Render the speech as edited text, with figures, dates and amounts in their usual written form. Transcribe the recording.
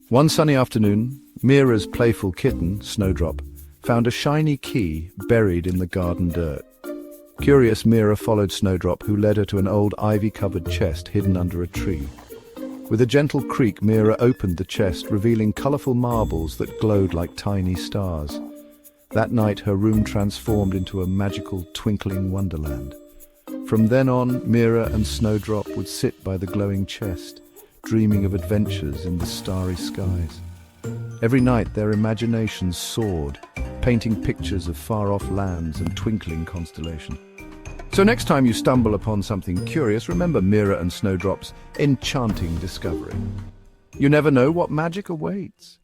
One sunny afternoon, Mira's playful kitten, Snowdrop, found a shiny key buried in the garden dirt. Curious, Mira followed Snowdrop, who led her to an old ivy-covered chest hidden under a tree. With a gentle creak, Mira opened the chest, revealing colorful marbles that glowed like tiny stars. That night, her room transformed into a magical, twinkling wonderland. From then on, Mira and Snowdrop would sit by the glowing chest, dreaming of adventures in the starry skies. Every night their imaginations soared, painting pictures of far-off lands and twinkling constellations. So next time you stumble upon something curious, remember Mira and Snowdrop's enchanting discovery. You never know what magic awaits.